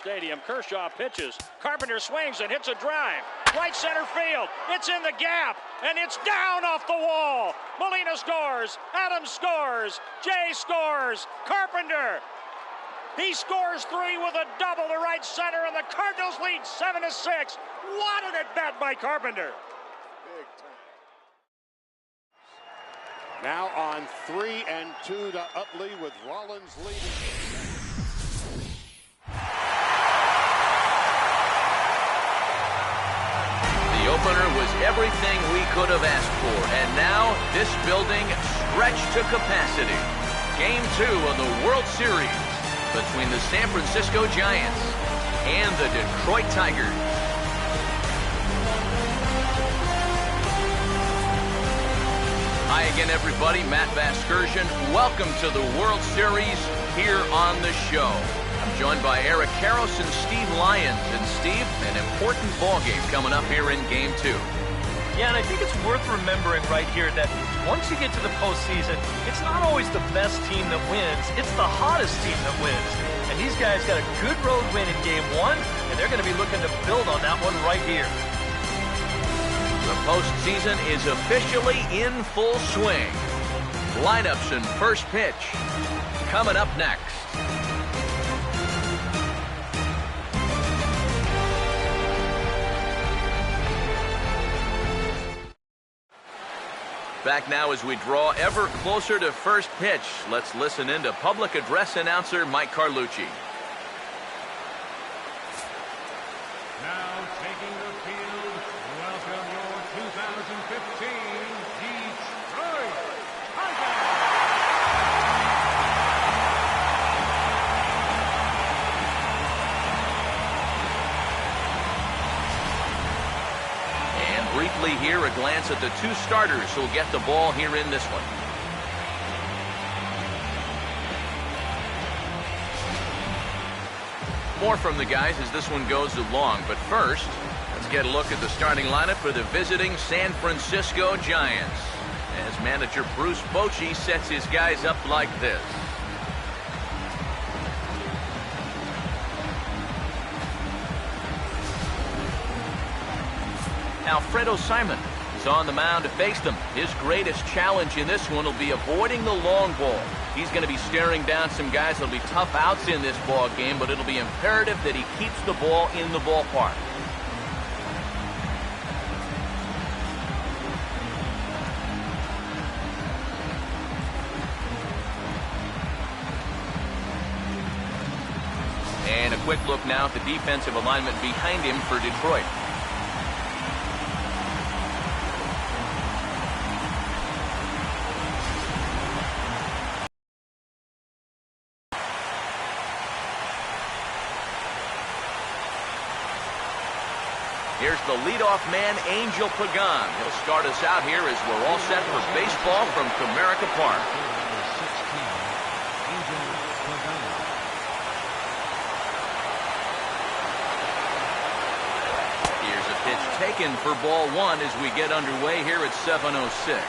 Stadium. Kershaw pitches. Carpenter swings and hits a drive. Right center field. It's in the gap, and it's down off the wall. Molina scores. Adams scores. Jay scores. Carpenter. He scores 3 with a double to right center, and the Cardinals lead 7-6. What an at-bat by Carpenter. Now on 3-2 to Utley with Rollins leading. The opener was everything we could have asked for, and now this building stretched to capacity. Game 2 of the World Series between the San Francisco Giants and the Detroit Tigers. Hi again, everybody. Matt Vasgersian. Welcome to the World Series here on the show. I'm joined by Eric Karros and Steve Lyons. And Steve, an important ball game coming up here in Game 2. Yeah, and I think it's worth remembering right here that once you get to the postseason, it's not always the best team that wins. It's the hottest team that wins. And these guys got a good road win in Game 1, and they're going to be looking to build on that one right here. The postseason is officially in full swing. Lineups and first pitch coming up next. Back now as we draw ever closer to first pitch. Let's listen in to public address announcer Mike Carlucci. Now taking the field, welcome your 2015 Detroit Tigers. And briefly here, a glance at the two starters who'll get the ball here in this one. More from the guys as this one goes along, but first, let's get a look at the starting lineup for the visiting San Francisco Giants, as manager Bruce Bochy sets his guys up like this. Alfredo Simon is on the mound to face them. His greatest challenge in this one will be avoiding the long ball. He's going to be staring down some guys that'll be tough outs in this ball game, but it'll be imperative that he keeps the ball in the ballpark. And a quick look now at the defensive alignment behind him for Detroit. Here's the leadoff man, Angel Pagan. He'll start us out here as we're all set for baseball from Comerica Park. Here's a pitch taken for ball 1 as we get underway here at 7:06.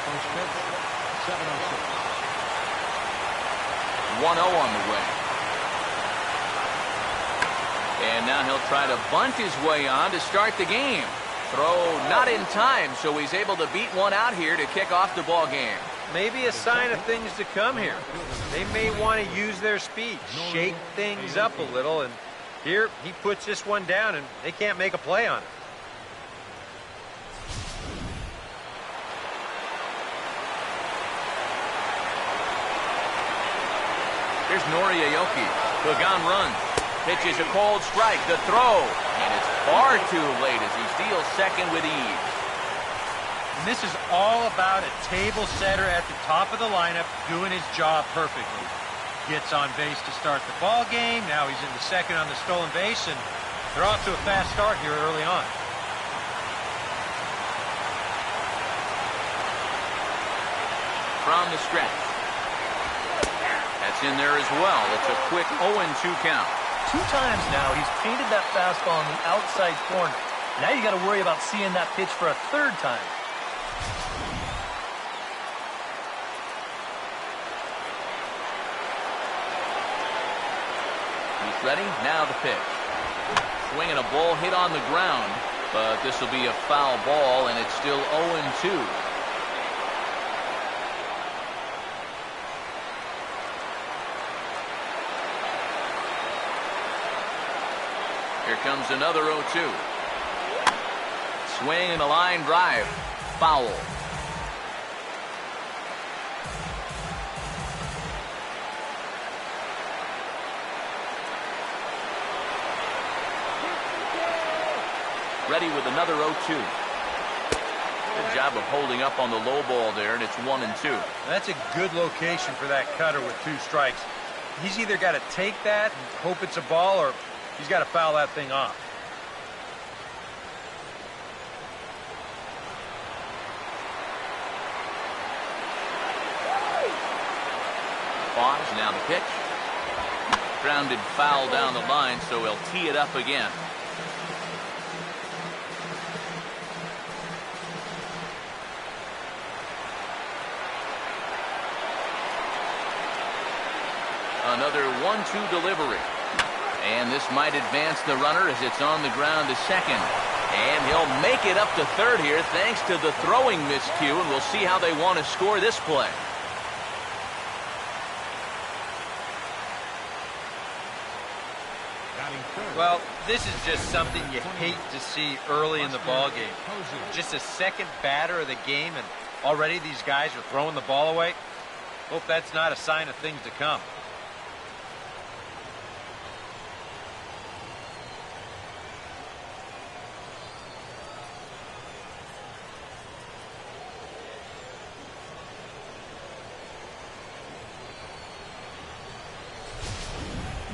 First pitch, 7:06. 1-0 on the way. And now he'll try to bunt his way on to start the game. Throw not in time, so he's able to beat one out here to kick off the ball game. Maybe a sign of things to come here. They may want to use their speed, shake things up a little, and here he puts this one down, and they can't make a play on it. Here's Nori Aoki. Pagan runs. Pitches a cold strike. The throw. And it's far too late as he steals second with ease. And this is all about a table setter at the top of the lineup doing his job perfectly. Gets on base to start the ball game. Now he's in the second on the stolen base, and they're off to a fast start here early on. From the stretch. That's in there as well. It's a quick 0-2 count. 2 times now he's painted that fastball on the outside corner. Now you got to worry about seeing that pitch for a 3rd time. Ready? Now the pitch. Swinging a ball hit on the ground, but this will be a foul ball, and it's still 0-2. Here comes another 0-2. Swing and a line drive. Foul. Ready with another 0-2. Good job of holding up on the low ball there, and it's 1-2. That's a good location for that cutter with 2 strikes. He's either got to take that and hope it's a ball, or he's got to foul that thing off. Pause, now the pitch. Grounded foul down the line, so he'll tee it up again. Another 1-2 delivery. And this might advance the runner as it's on the ground to second. And he'll make it up to third here thanks to the throwing miscue, and we'll see how they want to score this play. Well, this is just something you hate to see early in the ball game. Just a second batter of the game, and already these guys are throwing the ball away. Hope that's not a sign of things to come.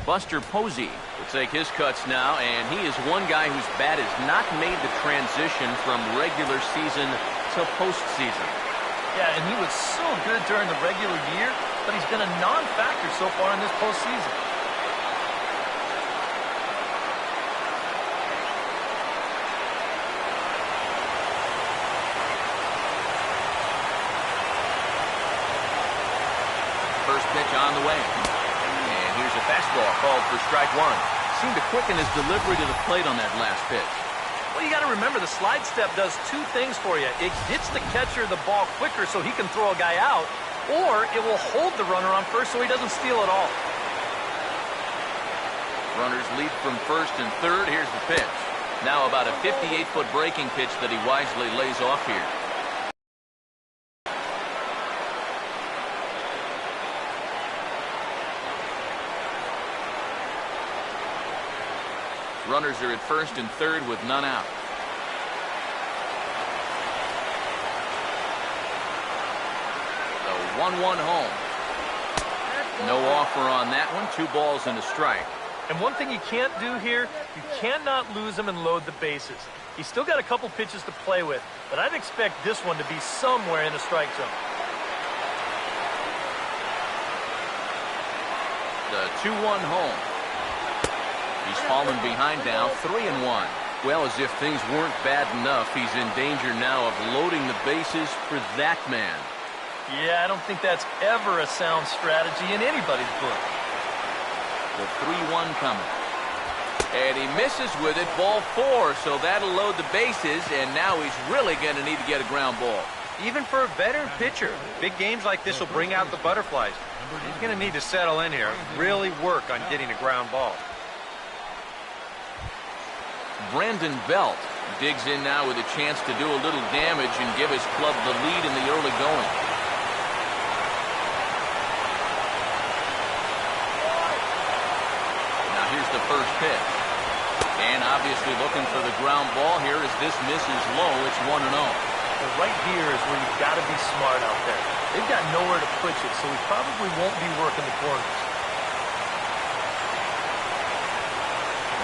Buster Posey will take his cuts now, and he is one guy whose bat has not made the transition from regular season to postseason. Yeah, and he was so good during the regular year, but he's been a non-factor so far in this postseason. First pitch on the way. Here's a fastball called for strike 1. Seemed to quicken his delivery to the plate on that last pitch. Well, you got to remember the slide step does 2 things for you. It gets the catcher the ball quicker so he can throw a guy out, or it will hold the runner on first so he doesn't steal it all. Runners lead from first and third. Here's the pitch. Now about a 58-foot breaking pitch that he wisely lays off here. Runners are at first and third with none out. The 1-1 home. No offer on that one. 2 balls and a strike. And one thing you can't do here, you cannot lose him and load the bases. He's still got a couple pitches to play with, but I'd expect this one to be somewhere in the strike zone. The 2-1 home. He's fallen behind now, 3-1. Well, as if things weren't bad enough, he's in danger now of loading the bases for that man. Yeah, I don't think that's ever a sound strategy in anybody's book. The 3-1 coming. And he misses with it, ball 4, so that'll load the bases, and now he's really going to need to get a ground ball. Even for a veteran pitcher, big games like this will bring out the butterflies. He's going to need to settle in here, really work on getting a ground ball. Brandon Belt digs in now with a chance to do a little damage and give his club the lead in the early going. Now here's the first pitch. And obviously looking for the ground ball here as this misses low. It's 1-0. Well, right here is where you've got to be smart out there. They've got nowhere to put you, so he probably won't be working the corners.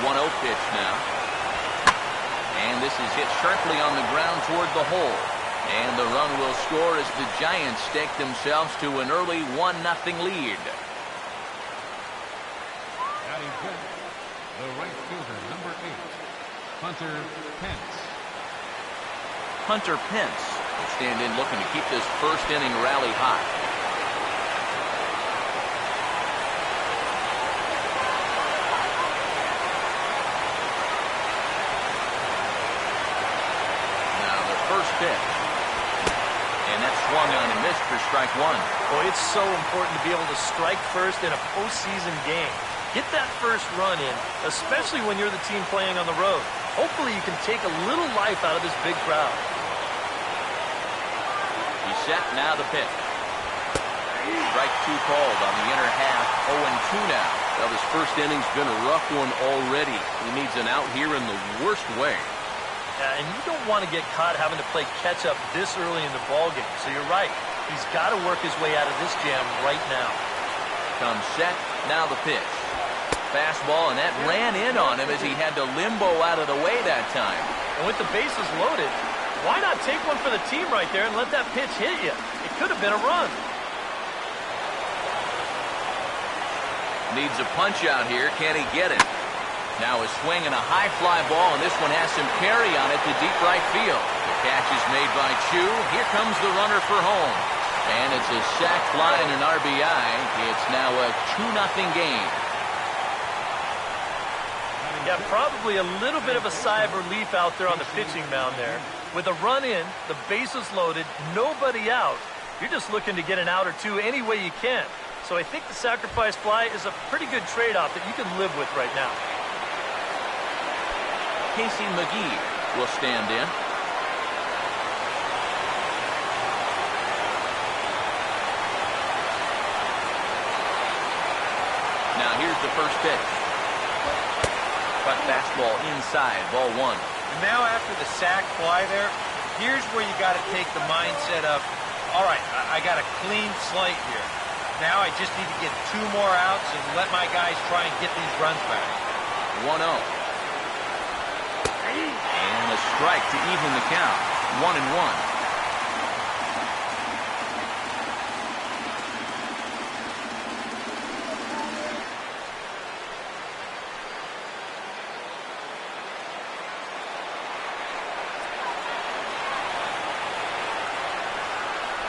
1-0 pitch now. And this is hit sharply on the ground toward the hole. And the run will score as the Giants stake themselves to an early 1-0 lead. Batting fifth, the right fielder, number 8, Hunter Pence. Hunter Pence will stand in looking to keep this first inning rally hot. swung on and missed for strike one. Boy, it's so important to be able to strike first in a postseason game. Get that first run in, especially when you're the team playing on the road. Hopefully you can take a little life out of this big crowd. He's set, now the pitch. Strike two called on the inner half, 0-2 now. Well, this first inning's been a rough one already. He needs an out here in the worst way. Yeah, and you don't want to get caught having to play catch-up this early in the ballgame. So you're right. He's got to work his way out of this jam right now. Comes set, now the pitch. Fastball, and that ran in on him as he had to limbo out of the way that time. And with the bases loaded, why not take one for the team right there and let that pitch hit you? It could have been a run. Needs a punch out here. Can he get it? Now a swing and a high fly ball, and this one has some carry on it to deep right field. The catch is made by Chu. Here comes the runner for home. And it's a sac fly and an RBI. It's now a 2-0 game. Yeah, probably a little bit of a sigh of relief out there on the pitching mound there. With a run in, the bases loaded, nobody out. You're just looking to get an out or two any way you can. So I think the sacrifice fly is a pretty good trade-off that you can live with right now. Casey McGee will stand in. Now here's the first pitch. Cut fastball inside, ball one. Now after the sac fly there, here's where you got to take the mindset of, all right, I got a clean slate here. Now I just need to get 2 more outs and let my guys try and get these runs back. 1-0. And a strike to even the count. 1-1.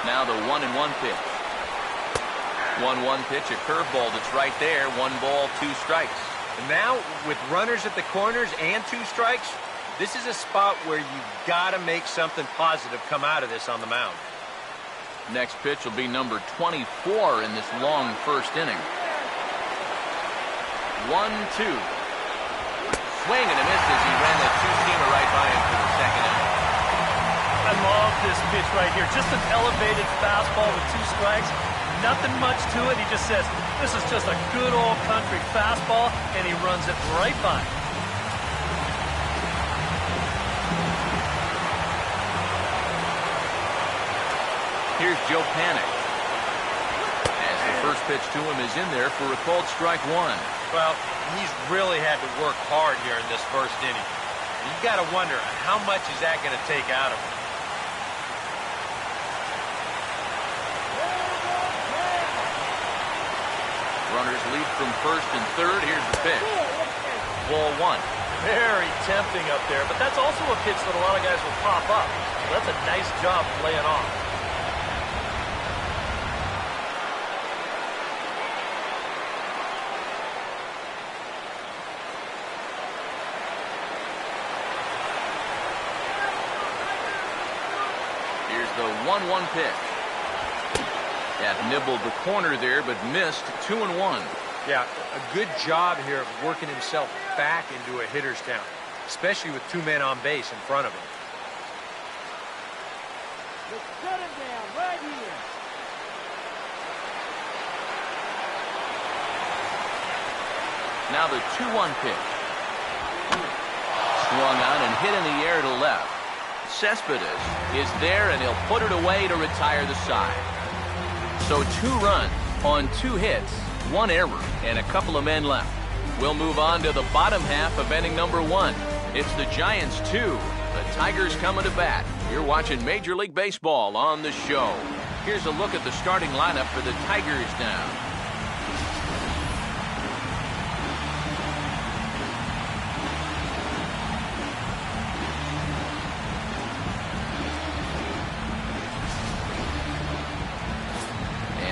Now the 1-1 pitch. 1-1 pitch, a curveball that's right there. 1 ball, 2 strikes. And now, with runners at the corners and 2 strikes, this is a spot where you got to make something positive come out of this on the mound. Next pitch will be number 24 in this long first inning. 1-2. Swing and a miss as he ran that 2-seamer right by him for the second inning. I love this pitch right here. Just an elevated fastball with 2 strikes. Nothing much to it. He just says, this is just a good old country fastball, and he runs it right by. Here's Joe Panic. As the first pitch to him is in there for a called strike 1. Well, he's really had to work hard here in this first inning. You got to wonder, how much is that going to take out of him? Runners lead from first and third. Here's the pitch. Ball 1. Very tempting up there, but that's also a pitch that a lot of guys will pop up. So that's a nice job laying off. Here's the 1-1 pitch. That nibbled the corner there, but missed. 2-1. Yeah, a good job here of working himself back into a hitter's count, especially with 2 men on base in front of him. Let's shut him down right here. Now the 2-1 pitch. Swung on and hit in the air to left. Cespedes is there, and he'll put it away to retire the side. So 2 runs on 2 hits, 1 error, and a couple of men left. We'll move on to the bottom half of inning number 1. It's the Giants 2. The Tigers coming to bat. You're watching Major League Baseball on the show. Here's a look at the starting lineup for the Tigers now.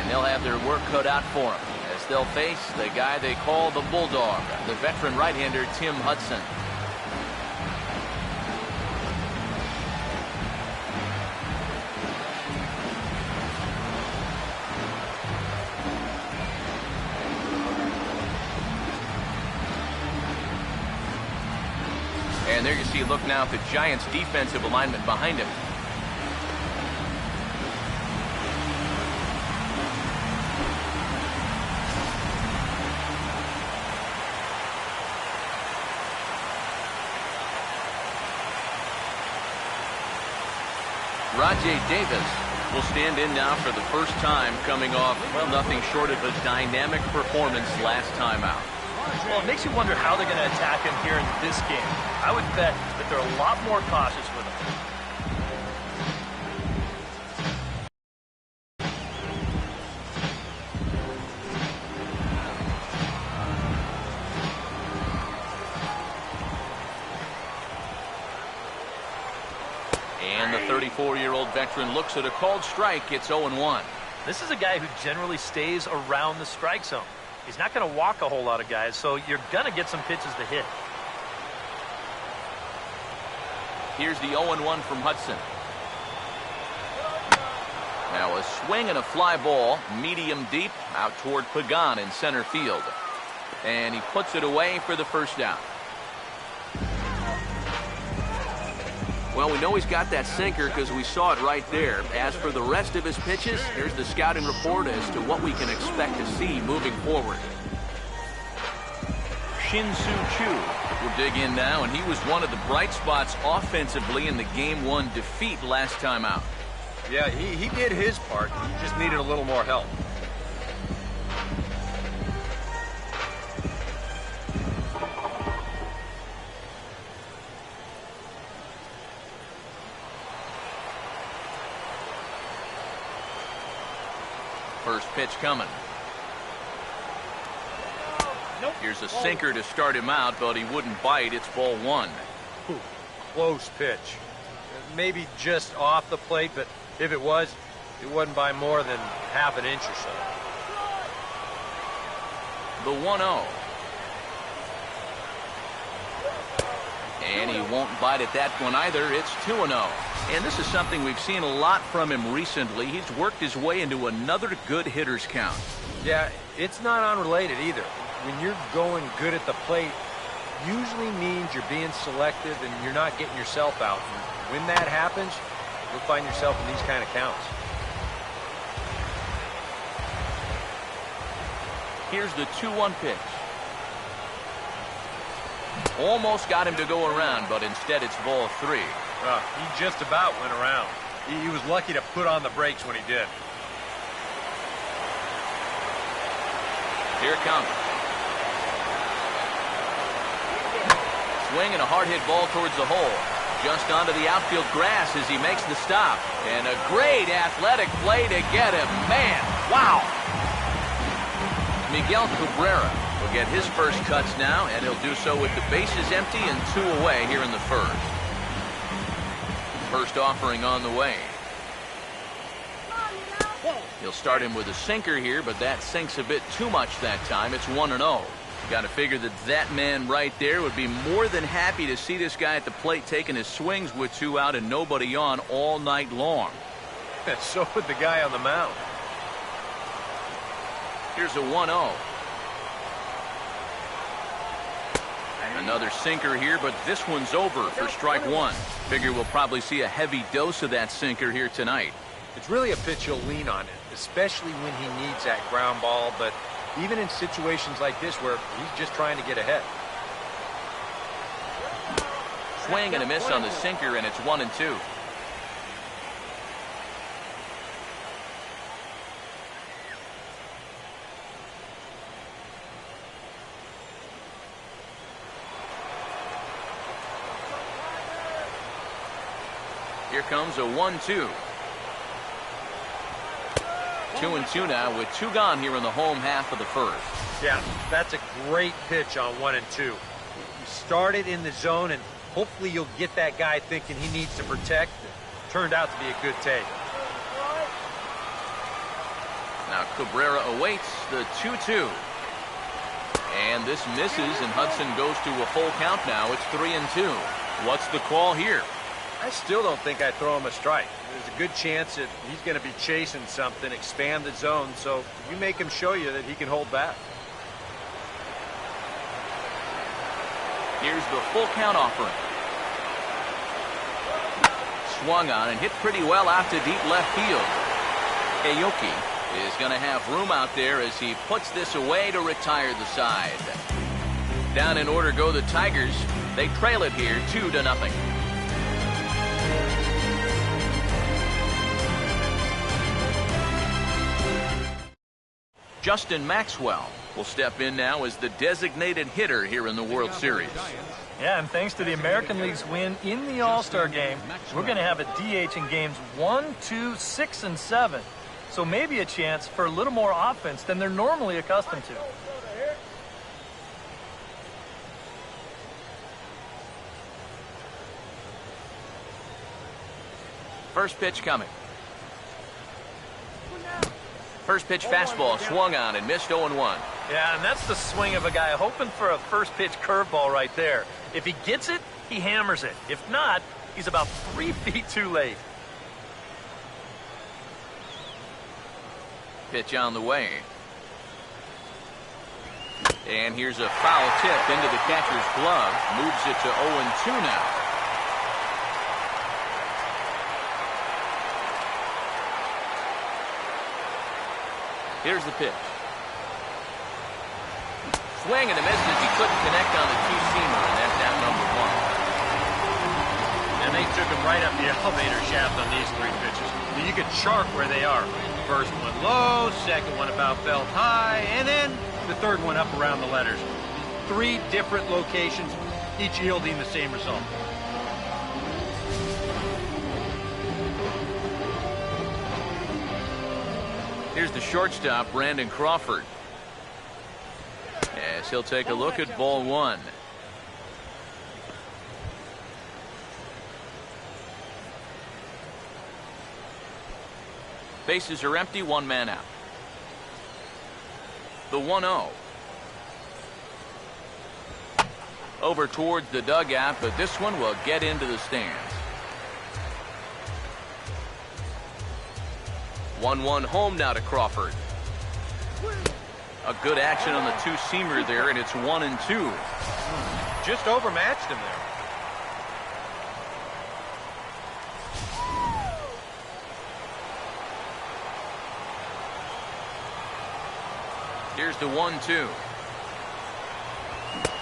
They'll have their work cut out for them as they'll face the guy they call the Bulldog, the veteran right-hander Tim Hudson. And there you see a look now at the Giants' defensive alignment behind him. Rajay Davis will stand in now for the first time, coming off, well, nothing short of a dynamic performance last time out. Well, it makes you wonder how they're going to attack him here in this game. I would bet that they're a lot more cautious with him. And the 34-year-old veteran looks at a called strike. It's 0-1. This is a guy who generally stays around the strike zone. He's not going to walk a whole lot of guys, so you're going to get some pitches to hit. Here's the 0-1 from Hudson. Now a swing and a fly ball, medium deep, out toward Pagan in center field. And he puts it away for the first down. Well, we know he's got that sinker because we saw it right there. As for the rest of his pitches, here's the scouting report as to what we can expect to see moving forward. Shin-Soo Choo will dig in now, and he was one of the bright spots offensively in the Game 1 defeat last time out. Yeah, he did his part. He just needed a little more help. First pitch coming. Here's a sinker to start him out, but he wouldn't bite. It's ball one. Close pitch. Maybe just off the plate, but if it was, it wasn't by more than half an inch or so. The 1-0. And he won't bite at that one either. It's 2-0. And this is something we've seen a lot from him recently. He's worked his way into another good hitter's count. Yeah, it's not unrelated either. When you're going good at the plate, usually means you're being selective and you're not getting yourself out. And when that happens, you'll find yourself in these kind of counts. Here's the 2-1 pitch. Almost got him to go around, but instead it's ball three. He just about went around. He was lucky to put on the brakes when he did. Here it comes. Swing and a hard hit ball towards the hole. Just onto the outfield grass as he makes the stop. And a great athletic play to get him. Man, wow. Miguel Cabrera will get his first cuts now, and he'll do so with the bases empty and 2 away here in the first. First offering on the way. He'll start him with a sinker here, but that sinks a bit too much that time. It's 1-0. Got to figure that that man right there would be more than happy to see this guy at the plate taking his swings with 2 out and nobody on all night long. So would the guy on the mound. Here's a 1-0. Another sinker here, but this one's over for strike one. Figure we'll probably see a heavy dose of that sinker here tonight. It's really a pitch you'll lean on it, especially when he needs that ground ball, but even in situations like this where he's just trying to get ahead. Swing and a miss on the sinker, and it's 1-2. Here comes a 1-2. 2-2 now with 2 gone here in the home half of the first. Yeah, that's a great pitch on 1 and 2. You started in the zone, and hopefully you'll get that guy thinking he needs to protect. It turned out to be a good take. Now Cabrera awaits the 2-2. And this misses, and Hudson goes to a full count now. It's 3-2. What's the call here? I still don't think I'd throw him a strike. There's a good chance that he's going to be chasing something, expand the zone, so you make him show you that he can hold back. Here's the full count offering. swung on and hit pretty well out to deep left field. Aoki is going to have room out there as he puts this away to retire the side. Down in order go the Tigers. They trail it here 2-0. Justin Maxwell will step in now as the designated hitter here in the World Series. Yeah, and thanks to the American League's win in the All-Star game, we're going to have a DH in games 1, 2, 6, and 7. So maybe a chance for a little more offense than they're normally accustomed to. First pitch coming. First pitch fastball swung on and missed 0-1. Yeah, and that's the swing of a guy hoping for a first pitch curveball right there. If he gets it, he hammers it. If not, he's about 3 feet too late. Pitch on the way. And here's a foul tip into the catcher's glove. Moves it to 0-2 now. Here's the pitch. Swing and a miss as he couldn't connect on the two-seamer, and that's out number 1. And they took him right up the elevator shaft on these 3 pitches. You could chart where they are. First one low, second one about felt high, and then the third one up around the letters. 3 different locations, each yielding the same result. Here's the shortstop, Brandon Crawford. As he'll take a look at ball 1. Bases are empty, 1 man out. The 1-0. Over towards the dugout, but this one will get into the stands. 1-1 home now to Crawford. A good action on the two-seamer there, and it's 1-2. Just overmatched him there. Here's the 1-2.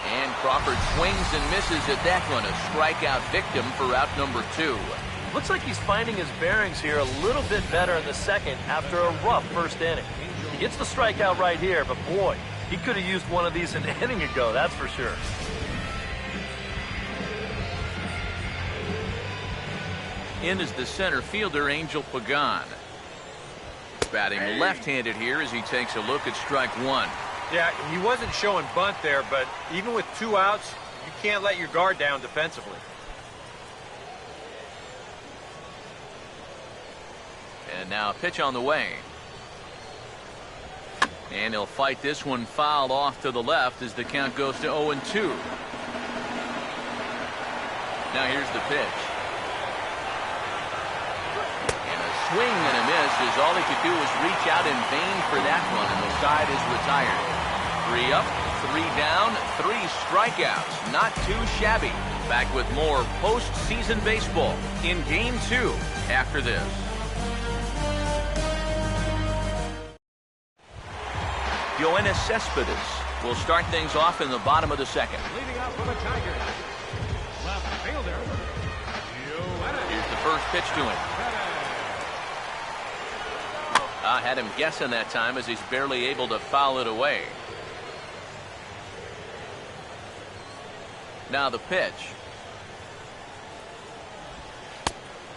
And Crawford swings and misses at that one. A strikeout victim for out number 2. Looks like he's finding his bearings here a little bit better in the second after a rough first inning. He gets the strikeout right here, but boy, he could have used one of these an inning ago, that's for sure. In is the center fielder, Angel Pagan. Batting left-handed here as he takes a look at strike 1. Yeah, he wasn't showing bunt there, but even with 2 outs, you can't let your guard down defensively. And now a pitch on the way. And he'll fight this one fouled off to the left as the count goes to 0-2. Now here's the pitch. And a swing and a miss as all he could do was reach out in vain for that one, and the side is retired. 3 up, 3 down, 3 strikeouts. Not too shabby. Back with more postseason baseball in Game 2 after this. Yoenis Cespedes will start things off in the bottom of the second. Leading out for the Tigers, left fielder, Yoenis. Here's the first pitch to him. I had him guessing that time as he's barely able to foul it away. Now the pitch.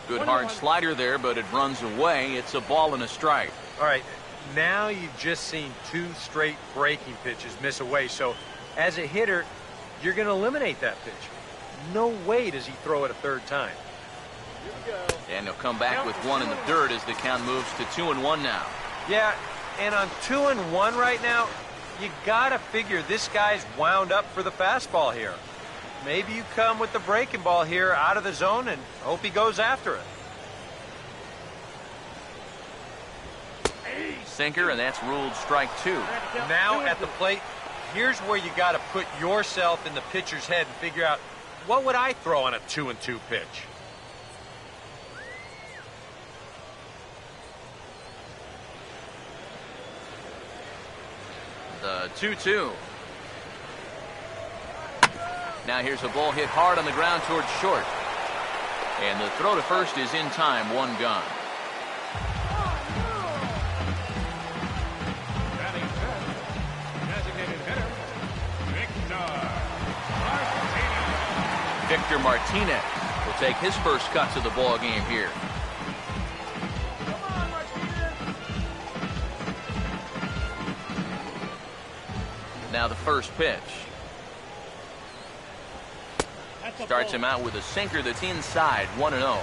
Good hard slider there, but it runs away. It's a ball and a strike. All right. Now you've just seen 2 straight breaking pitches miss away. So as a hitter, you're going to eliminate that pitch. No way does he throw it a 3rd time. And he'll come back with 1 in the dirt as the count moves to 2-1 now. Yeah, and on 2-1 right now, you got to figure this guy's wound up for the fastball here. Maybe you come with the breaking ball here out of the zone and hope he goes after it. Sinker, and that's ruled strike 2. Now at the plate, here's where you got to put yourself in the pitcher's head and figure out, what would I throw on a 2-2 pitch? The 2-2. Now here's a ball hit hard on the ground towards short. And the throw to first is in time, one gone. Batting fifth, designated hitter, Victor Martinez will take his first cut to the ball game here. Now the first pitch. Starts him out with a sinker that's inside, 1-0.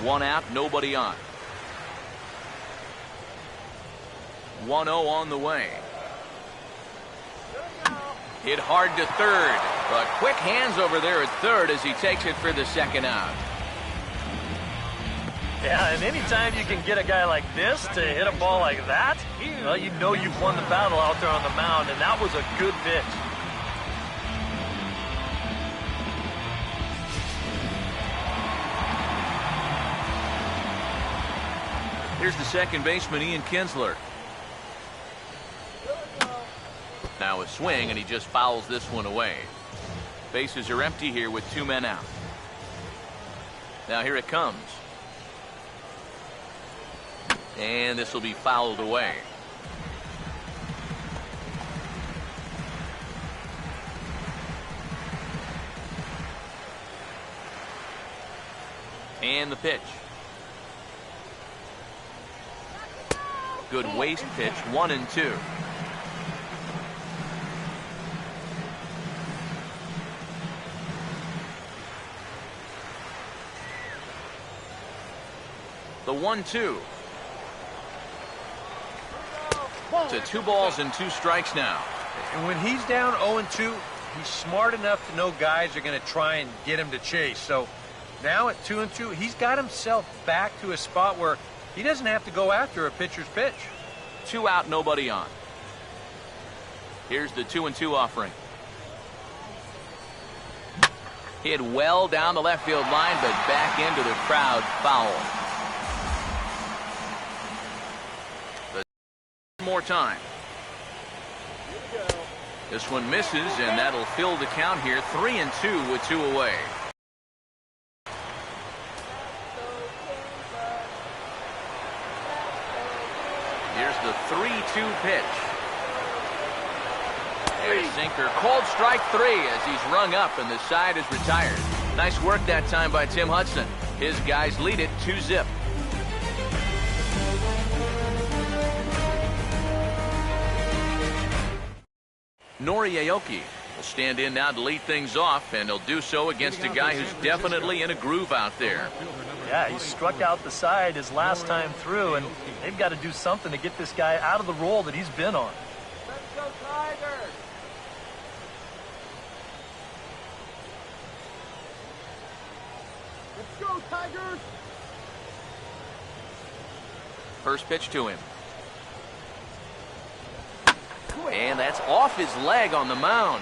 One out, nobody on. 1-0 on the way. Hit hard to third, but quick hands over there at third as he takes it for the second out. Yeah, and anytime you can get a guy like this to hit a ball like that, well, you know you've won the battle out there on the mound, and that was a good pitch. Here's the second baseman, Ian Kinsler. Now a swing, and he just fouls this one away. Bases are empty here with 2 men out. Now here it comes. And this will be fouled away. And the pitch. Good waste pitch, 1-2. The 1-2. To 2 balls and 2 strikes now. And when he's down 0-2, he's smart enough to know guys are going to try and get him to chase. So now at 2-2, he's got himself back to a spot where he doesn't have to go after a pitcher's pitch. 2 out, nobody on. Here's the 2-2 offering. Hit well down the left field line, but back into the crowd, foul. More time. This one misses, and that'll fill the count here. 3-2 with 2 away. Here's the 3-2 pitch. There's sinker. Called strike 3 as he's rung up and the side is retired. Nice work that time by Tim Hudson. His guys lead it 2-0. Nori Aoki will stand in now to lead things off, and he'll do so against a guy who's definitely in a groove out there. Yeah, he struck out the side his last time through, and they've got to do something to get this guy out of the role that he's been on. Let's go, Tigers! Let's go, Tigers! First pitch to him. And that's off his leg on the mound.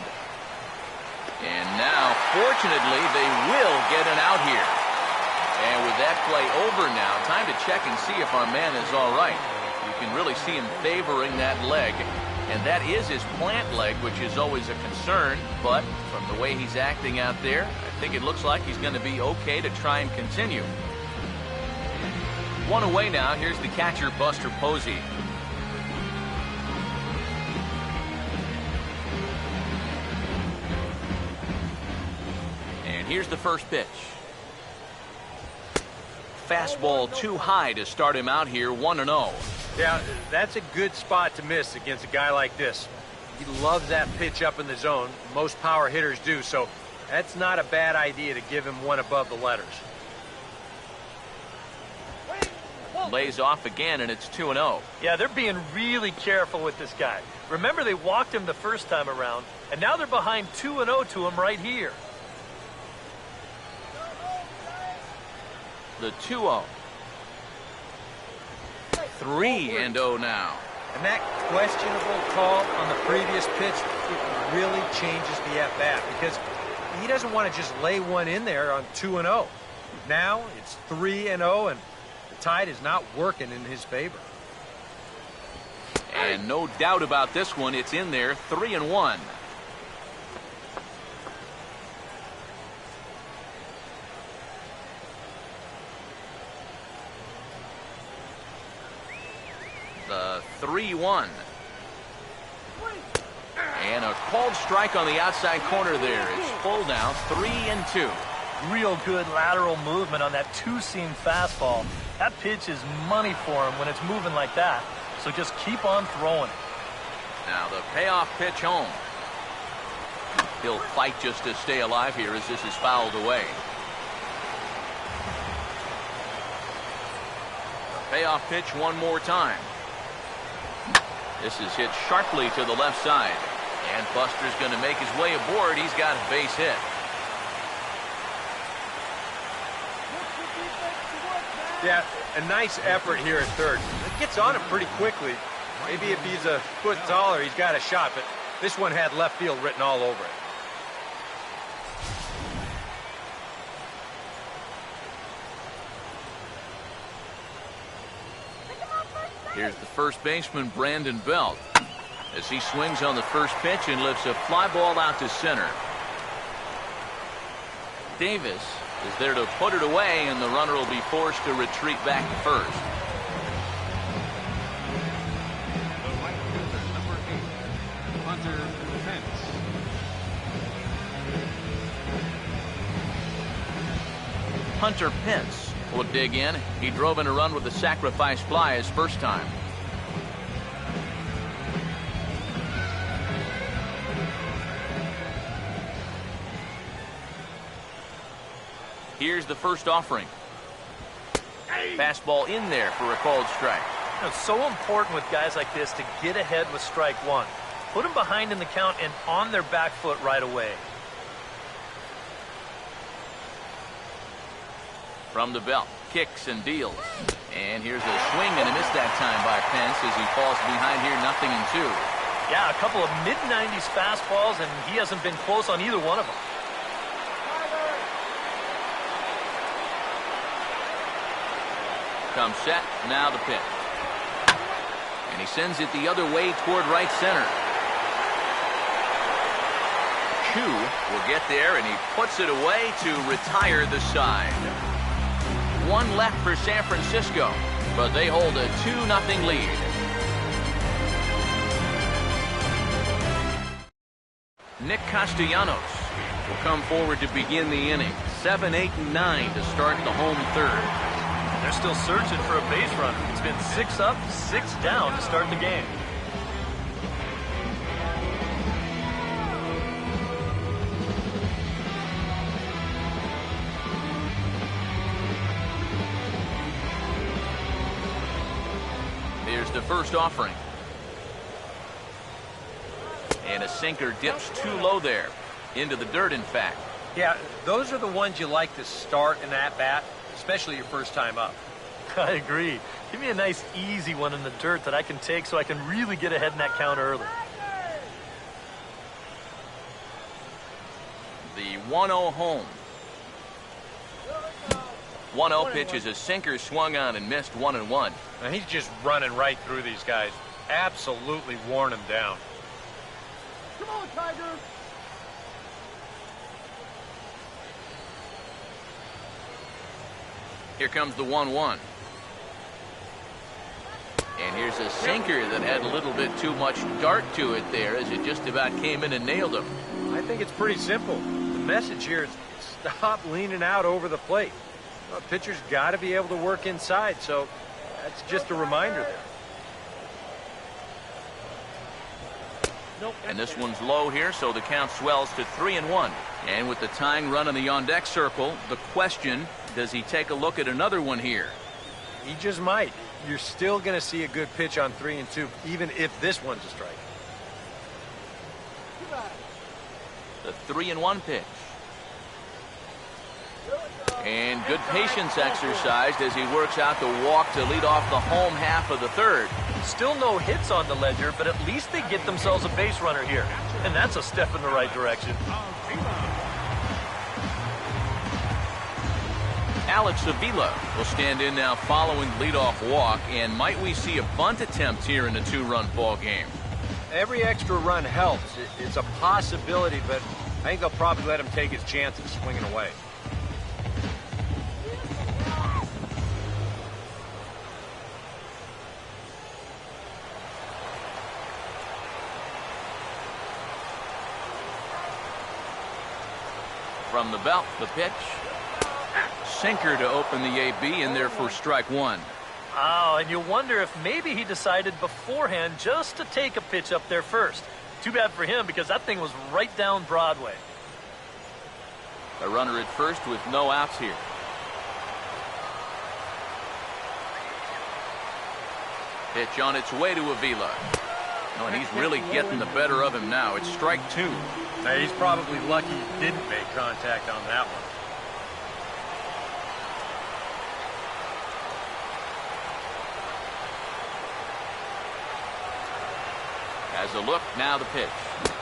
And now, fortunately, they will get an out here. And with that play over now, time to check and see if our man is all right. You can really see him favoring that leg. And that is his plant leg, which is always a concern. But from the way he's acting out there, I think it looks like he's going to be okay to try and continue. 1 away now. Here's the catcher, Buster Posey. Here's the first pitch. Fastball too high to start him out here, 1-0. Yeah, that's a good spot to miss against a guy like this. He loves that pitch up in the zone. Most power hitters do, so that's not a bad idea to give him one above the letters. Lays off again, and it's 2-0. Yeah, they're being really careful with this guy. Remember, they walked him the first time around, and now they're behind 2-0 to him right here. The 2-0. 3-0 now. And that questionable call on the previous pitch, it really changes the at-bat because he doesn't want to just lay one in there on 2-0. Now it's 3-0, and the tide is not working in his favor. And no doubt about this one, it's in there, 3-1. The 3-1. And a called strike on the outside corner there. It's full now, 3-2. Real good lateral movement on that two-seam fastball. That pitch is money for him when it's moving like that. So just keep on throwing it. Now the payoff pitch home. He'll fight just to stay alive here as this is fouled away. The payoff pitch one more time. This is hit sharply to the left side. And Buster's going to make his way aboard. He's got a base hit. Yeah, a nice effort here at third. It gets on him pretty quickly. Maybe if he's a foot taller, he's got a shot, but this one had left field written all over it. Here's the first baseman, Brandon Belt, as he swings on the first pitch and lifts a fly ball out to center. Davis is there to put it away, and the runner will be forced to retreat back to first. The right fielder, number 8, Hunter Pence. Hunter Pence will dig in. He drove in a run with a sacrifice fly his first time. Here's the first offering. Fastball in there for a called strike. It's so important with guys like this to get ahead with strike one. Put them behind in the count and on their back foot right away. From the belt, kicks and deals. And here's a swing and a miss that time by Pence as he falls behind here, 0-2. Yeah, a couple of mid-90s fastballs, and he hasn't been close on either one of them. Comes set, now the pitch. And he sends it the other way toward right center. Chu will get there, and he puts it away to retire the side. One left for San Francisco, but they hold a 2-0 lead. Nick Castellanos will come forward to begin the inning. 7, 8, and 9 to start the home third. They're still searching for a base runner. It's been 6 up, 6 down to start the game. Here's the first offering. And a sinker dips too low there. Into the dirt, in fact. Yeah, those are the ones you like to start in that bat, especially your first time up. I agree. Give me a nice, easy one in the dirt that I can take so I can really get ahead in that count early. The 1-0 home. 1-0 pitch is a sinker swung on and missed, 1-1. Now he's just running right through these guys. Absolutely worn them down. Come on, Tigers! Here comes the 1-1. And here's a sinker that had a little bit too much dart to it there as it just about came in and nailed him. I think it's pretty simple. The message here is stop leaning out over the plate. Well, pitcher's got to be able to work inside, so that's just a reminder there. And this one's low here, so the count swells to 3-1. And with the tying run in the on-deck circle, the question, does he take a look at another one here? He just might. You're still going to see a good pitch on 3-2, even if this one's a strike. The 3-1 pitch. And good patience exercised as he works out the walk to lead off the home half of the third. Still no hits on the ledger, but at least they get themselves a base runner here. And that's a step in the right direction. Alex Avila will stand in now following leadoff walk. And might we see a bunt attempt here in a 2-run ball game? Every extra run helps. It's a possibility, but I think they'll probably let him take his chances swinging away. From the belt, the pitch. Sinker to open the AB in there for strike one. Oh, and you wonder if maybe he decided beforehand just to take a pitch up there first. Too bad for him because that thing was right down Broadway. A runner at first with no outs here. Pitch on its way to Avila. Oh, and he's really getting the better of him now. It's strike two. Now, he's probably lucky he didn't make contact on that one. As a look, now the pitch.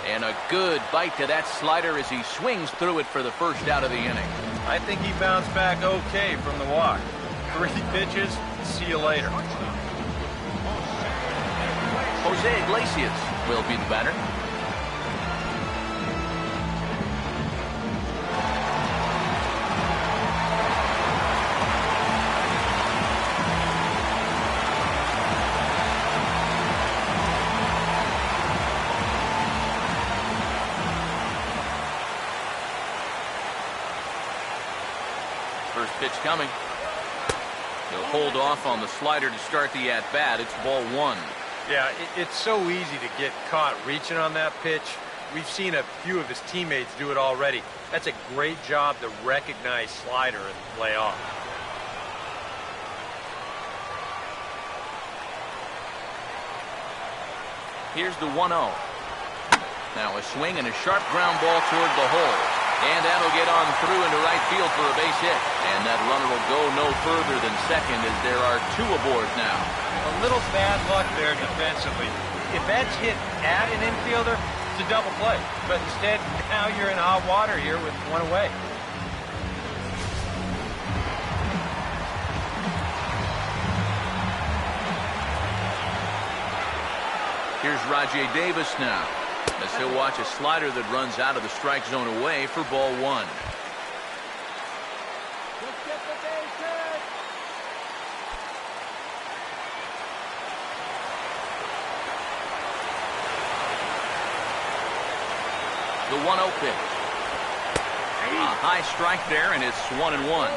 And a good bite to that slider as he swings through it for the first out of the inning. I think he bounced back okay from the walk. 3 pitches, see you later. Jose Iglesias will be the batter. First pitch coming. He'll hold off on the slider to start the at-bat. It's ball one. Yeah, it's so easy to get caught reaching on that pitch. We've seen a few of his teammates do it already. That's a great job to recognize slider and lay off. Here's the 1-0. Now a swing and a sharp ground ball toward the hole. And that'll get on through into right field for a base hit. And that runner will go no further than second as there are 2 aboard now. A little bad luck there defensively. If that's hit at an infielder, it's a double play. But instead, now you're in hot water here with 1 away. Here's Rajay Davis now, as he'll watch a slider that runs out of the strike zone away for ball one. Let's get the base hit. The 1-0 pitch. A high strike there, and it's 1-1.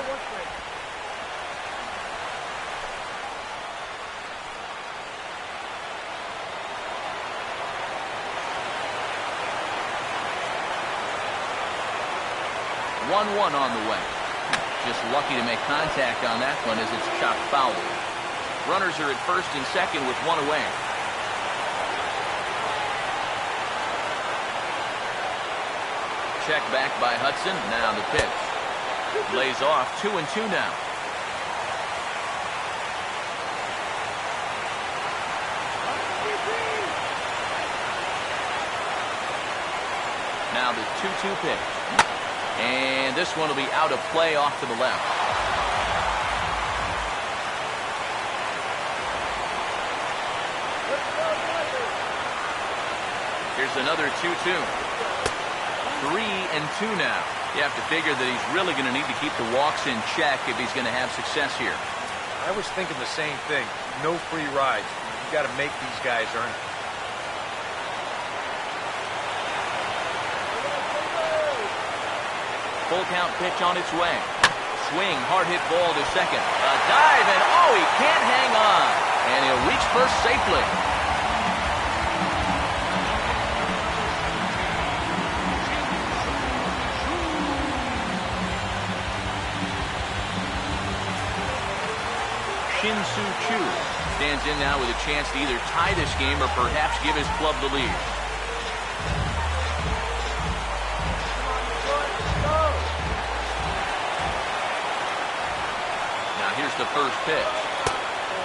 One on the way. Just lucky to make contact on that one as it's chopped foul. Runners are at first and second with 1 away. Check back by Hudson. Now the pitch. Lays off 2-2 now. Now the 2-2 pitch. And this one will be out of play off to the left. Here's another 2-2. 3-2 now. You have to figure that he's really going to need to keep the walks in check if he's going to have success here. I was thinking the same thing. No free rides. You got to make these guys earn it. Full count pitch on its way. Swing, hard hit ball to second. A dive, and oh, he can't hang on. And he'll reach first safely. Shin-Soo Choo stands in now with a chance to either tie this game or perhaps give his club the lead. Here's the first pitch.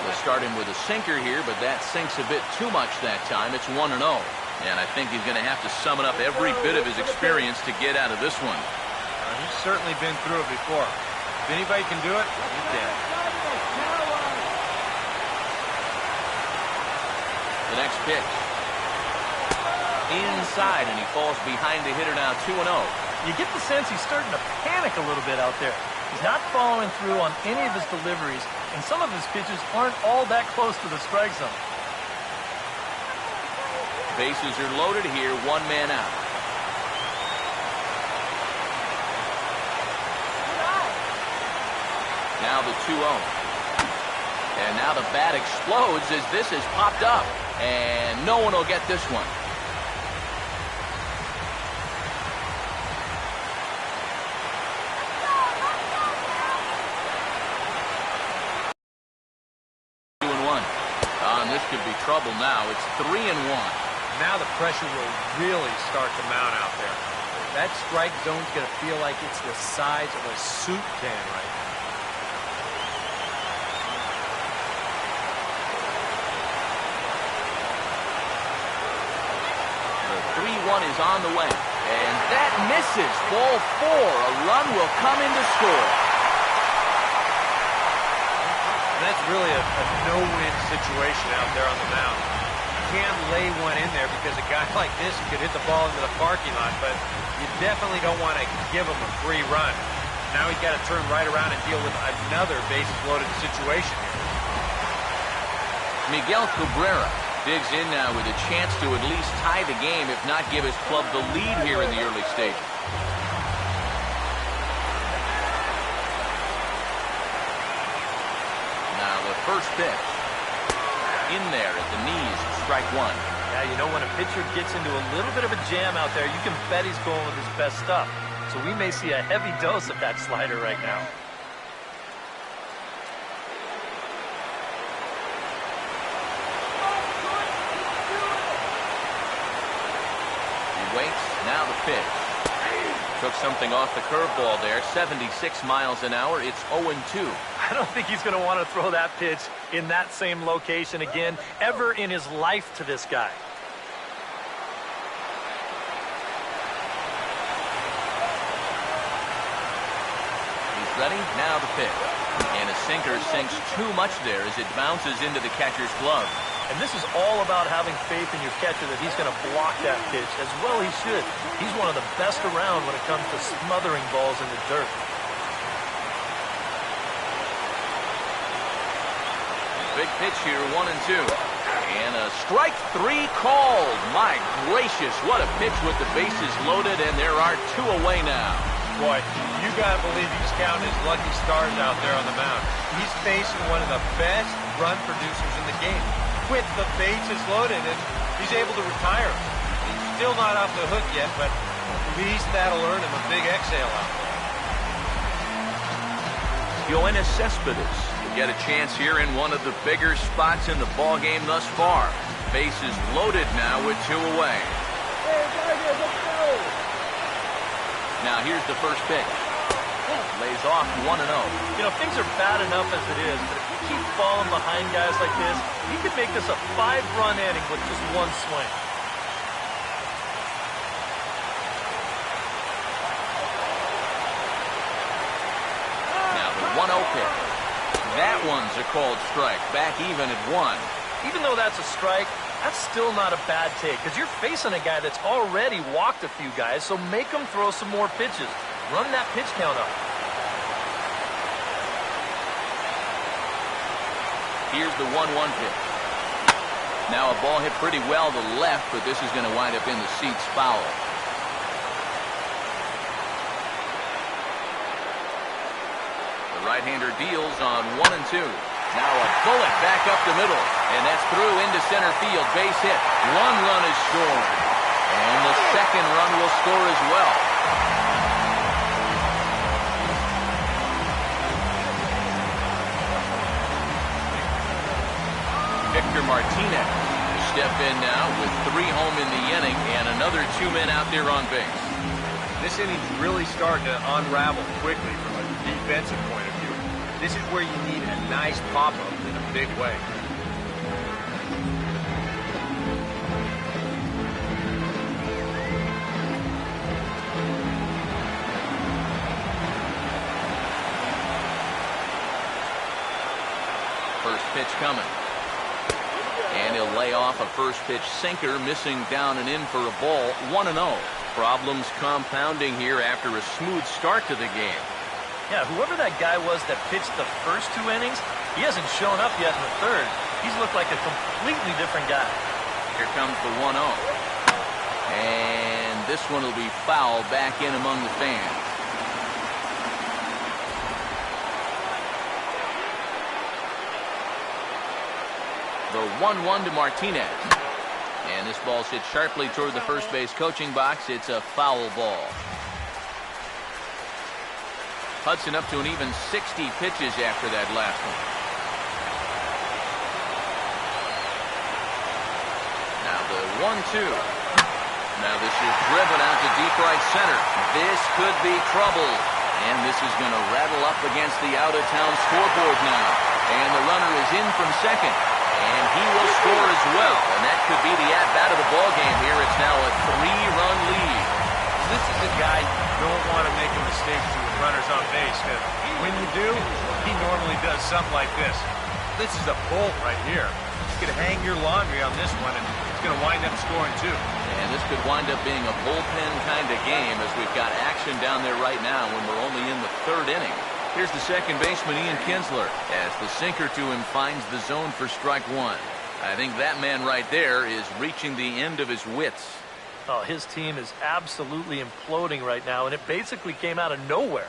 We'll start him with a sinker here, but that sinks a bit too much that time. It's 1-0. And I think he's going to have to summon up every bit of his experience to get out of this one. He's certainly been through it before. If anybody can do it, you can. The next pitch. Inside, and he falls behind the hitter now 2-0. You get the sense he's starting to panic a little bit out there. He's not following through on any of his deliveries, and some of his pitches aren't all that close to the strike zone. Bases are loaded here, one man out. Now the 2-0. And now the bat explodes as this has popped up. And no one will get this one. This could be trouble now. It's 3-1. Now the pressure will really start to mount out there. That strike zone's going to feel like it's the size of a soup can right now. The 3-1 is on the way. And that misses. Ball 4. A run will come in to score. That's really a no-win situation out there on the mound. You can't lay one in there because a guy like this could hit the ball into the parking lot, but you definitely don't want to give him a free run. Now he's got to turn right around and deal with another bases-loaded situation here. Miguel Cabrera digs in now with a chance to at least tie the game, if not give his club the lead here in the early stages. First pitch. In there at the knees, strike one. Yeah, you know, when a pitcher gets into a little bit of a jam out there, you can bet he's going with his best stuff. So we may see a heavy dose of that slider right now. He waits, now the pitch. Took something off the curveball there, 76 miles an hour. It's 0-2. I don't think he's going to want to throw that pitch in that same location again, ever in his life to this guy. He's ready, now the pitch. And a sinker sinks too much there as it bounces into the catcher's glove. And this is all about having faith in your catcher that he's going to block that pitch, as well he should. He's one of the best around when it comes to smothering balls in the dirt. Big pitch here, 1-2. And a strike 3 called. My gracious, what a pitch with the bases loaded, and there are 2 away now. Boy, you got to believe he's counting his lucky stars out there on the mound. He's facing one of the best run producers in the game, with the bases loaded, and he's able to retire. He's still not off the hook yet, but at least that'll earn him a big exhale out there. Yoenis Cespedes will get a chance here in one of the bigger spots in the ball game thus far. Bases loaded now with 2 away. Now here's the first pitch. Lays off 1-0. You know, things are bad enough as it is, but if you keep falling behind guys like this, you could make this a 5-run inning with just one swing. Now the 1-0 pitch. That one's a called strike. Back even at 1. Even though that's a strike, that's still not a bad take, because you're facing a guy that's already walked a few guys, so make him throw some more pitches. Run that pitch count up. Here's the 1-1 pitch. Now a ball hit pretty well to left, but this is going to wind up in the seats foul. The right-hander deals on 1-2. Now a bullet back up the middle, and that's through into center field. Base hit. 1 run is scored, and the second run will score as well. Victor Martinez will step in now with 3 home in the inning and another 2 men out there on base. This inning's really starting to unravel quickly from a defensive point of view. This is where you need a nice pop-up in a big way. pitch coming. And he'll lay off a first pitch sinker, missing down and in for a ball. 1-0. Problems compounding here after a smooth start to the game. Yeah, whoever that guy was that pitched the first 2 innings, he hasn't shown up yet in the third. He's looked like a completely different guy. Here comes the 1-0. And this one will be fouled back in among the fans. The 1-1 to Martinez. And this ball's hit sharply toward the first base coaching box. It's a foul ball. Hudson up to an even 60 pitches after that last one. Now the 1-2. Now this is driven out to deep right center. This could be trouble. And this is going to rattle up against the out-of-town scoreboard now. And the runner is in from second. And he will score as well. And that could be the at-bat of the ballgame here. It's now a 3-run lead. This is a guy you don't want to make a mistake to with runners on base. Because when you do, he normally does something like this. This is a bolt right here. You could hang your laundry on this one, and it's going to wind up scoring too. And this could wind up being a bullpen kind of game, as we've got action down there right now when we're only in the third inning. Here's the second baseman, Ian Kinsler, as the sinker to him finds the zone for strike one. I think that man right there is reaching the end of his wits. Oh, his team is absolutely imploding right now, and it basically came out of nowhere.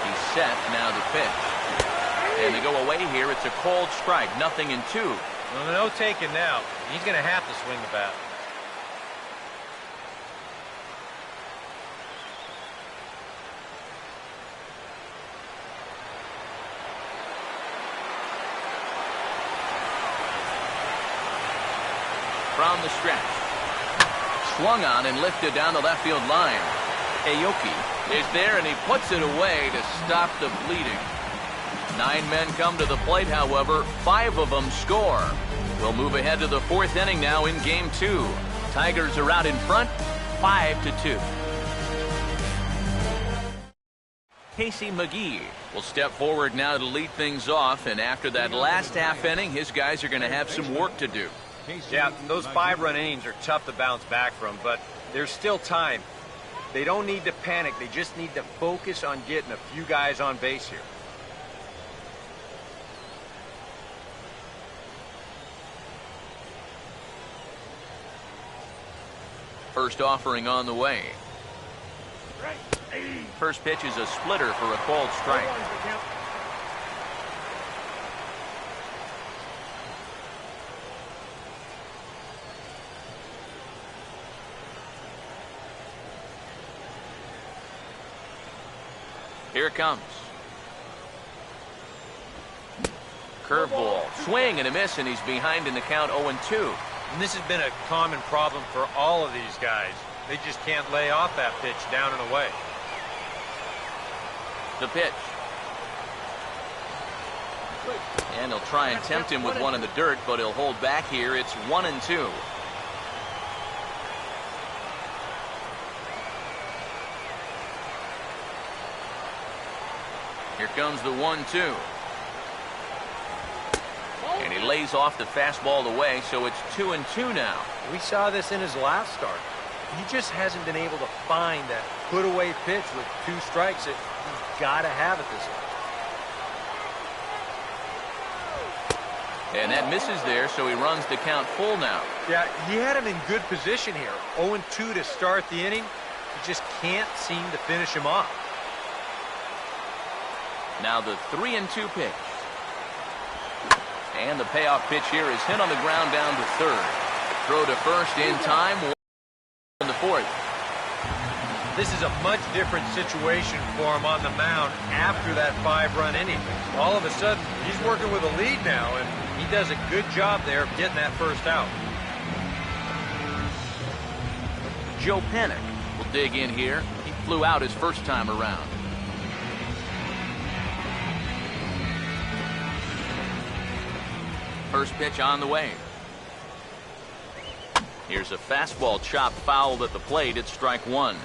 He's set, now the pitch. And they go away here. It's a called strike, 0-2. Well, no taking now. He's going to have to swing the bat. From the stretch. Swung on and lifted down the left field line. Aoki is there, and he puts it away to stop the bleeding. 9 men come to the plate, however. 5 of them score. We'll move ahead to the 4th inning now in Game 2. Tigers are out in front, 5-2. Casey McGee will step forward now to lead things off, and after that last half inning, his guys are going to have some work to do. Yeah, those 5-run innings are tough to bounce back from, but there's still time. They don't need to panic. They just need to focus on getting a few guys on base here. First offering on the way. First pitch is a splitter for a called strike. Here it comes. Curveball, swing and a miss, and he's behind in the count 0-2. And this has been a common problem for all of these guys. They just can't lay off that pitch down and away. The pitch. And he'll try and tempt him with one in the dirt, but he'll hold back here. It's 1-2. Here comes the 1-2. And he lays off the fastball away, so it's 2-2 now. We saw this in his last start. He just hasn't been able to find that put-away pitch with 2 strikes that he's got to have at this age. And that misses there, so he runs the count full now. Yeah, he had him in good position here. 0-2 to start the inning. He just can't seem to finish him off. Now the 3-2 pitch. And the payoff pitch here is hit on the ground down to third. Throw to first in time. In the 4th. This is a much different situation for him on the mound after that 5-run inning. All of a sudden, he's working with a lead now, and he does a good job there of getting that first out. Joe Panik will dig in here. He flew out his first time around. First pitch on the way. Here's a fastball chop fouled at the plate. It's strike one.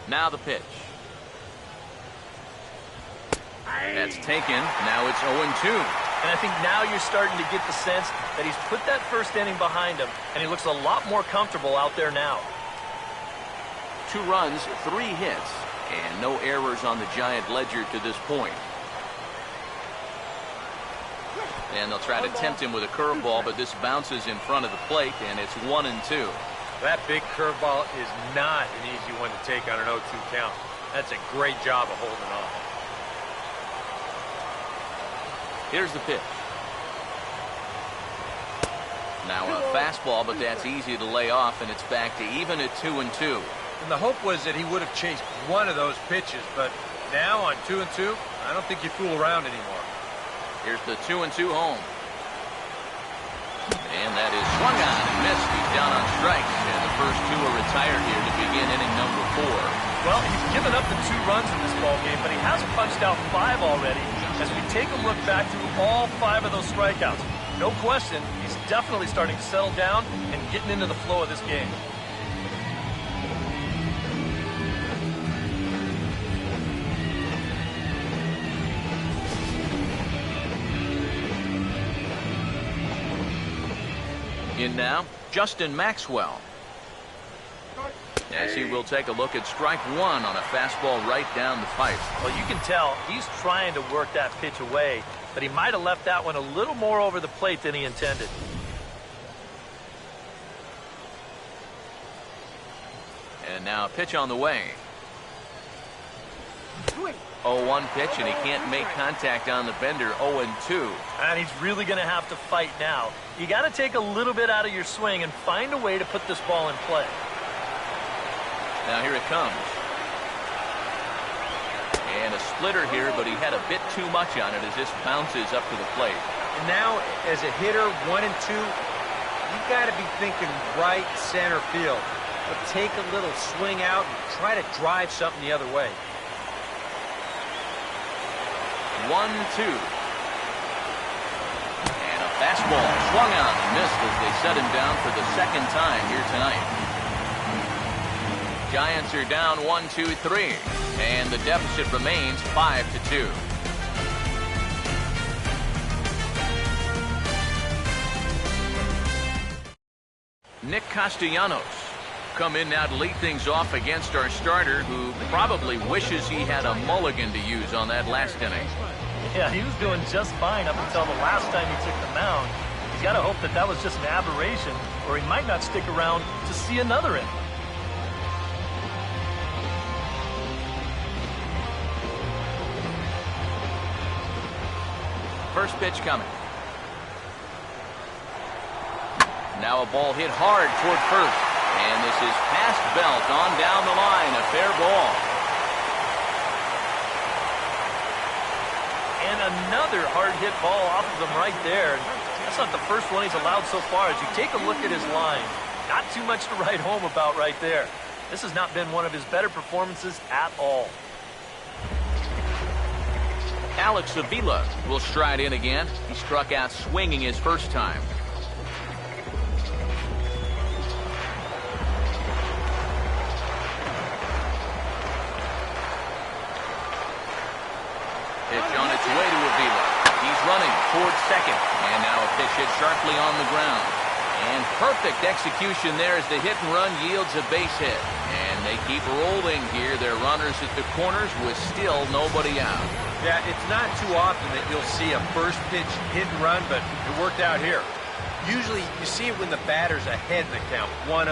Now the pitch. That's taken. Now it's 0-2. And I think now you're starting to get the sense that he's put that first inning behind him, and he looks a lot more comfortable out there now. 2 runs, 3 hits, and no errors on the Giant ledger to this point. And they'll try to tempt him with a curveball, but this bounces in front of the plate, and it's 1-2. That big curveball is not an easy one to take on an 0-2 count. That's a great job of holding on. Here's the pitch. Now a fastball, but that's easy to lay off, and it's back to even at 2-2. And the hope was that he would have chased one of those pitches, but now on 2-2, I don't think you fool around anymore. Here's the 2-2 home. And that is swung on and missed. He's down on strikes, and the first 2 are retired here to begin inning number 4. Well, he's given up the 2 runs in this ballgame, but he has punched out 5 already. As we take a look back through all 5 of those strikeouts, no question, he's definitely starting to settle down and getting into the flow of this game. In now, Justin Maxwell. As he will take a look at strike 1 on a fastball right down the pipe. Well, you can tell he's trying to work that pitch away, but he might have left that one a little more over the plate than he intended. And now a pitch on the way. 0-1 pitch, and he can't make contact on the bender. 0-2. And he's really going to have to fight now. You got to take a little bit out of your swing and find a way to put this ball in play. Now here it comes. And a splitter here, but he had a bit too much on it as this bounces up to the plate. And now, as a hitter, 1 and 2, you've got to be thinking right center field. But take a little swing out and try to drive something the other way. 1-2. And a fastball swung on and missed as they set him down for the second time here tonight. Giants are down 1-2-3, and the deficit remains 5-2. Nick Castellanos come in now to lead things off against our starter, who probably wishes he had a mulligan to use on that last inning. Yeah, he was doing just fine up until the last time he took the mound. He's got to hope that that was just an aberration, or he might not stick around to see another inning. First pitch coming. Now a ball hit hard toward first. And this is past Belt on down the line. A fair ball. And another hard hit ball off of him right there. That's not the first one he's allowed so far. As you take a look at his line, not too much to write home about right there. This has not been one of his better performances at all. Alex Avila will stride in again. He struck out swinging his first time. Pitch on its way to Avila. He's running towards second. And now a pitch hit sharply on the ground. And perfect execution there as the hit and run yields a base hit. And they keep rolling here. Their runners at the corners with still nobody out. Yeah, it's not too often that you'll see a first pitch hit and run, but it worked out here. Usually you see it when the batter's ahead in the count. 1-0,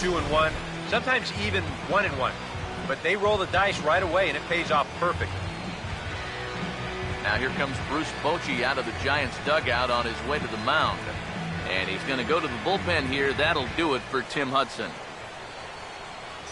2-1, sometimes even 1-1. But they roll the dice right away, and it pays off perfect. Now here comes Bruce Bochy out of the Giants dugout on his way to the mound. And he's going to go to the bullpen here. That'll do it for Tim Hudson.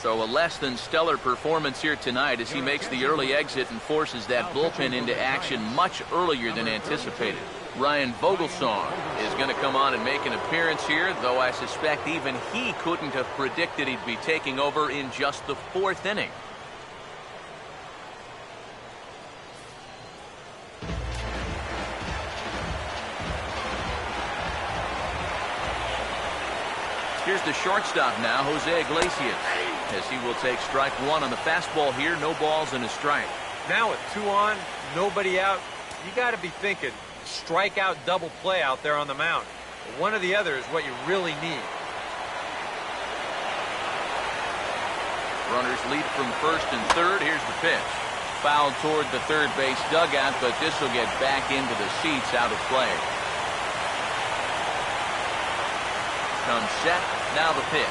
So a less than stellar performance here tonight as he makes the early exit and forces that bullpen into action much earlier than anticipated. Ryan Vogelsong is going to come on and make an appearance here, though I suspect even he couldn't have predicted he'd be taking over in just the 4th inning. Here's the shortstop now, Jose Iglesias, as he will take strike one on the fastball here. No balls and a strike. Now with 2 on, nobody out, you got to be thinking strikeout double play out there on the mound. One or the other is what you really need. Runners lead from first and third. Here's the pitch. Fouled toward the third base dugout, but this will get back into the seats, out of play. Comes set. Now the pitch.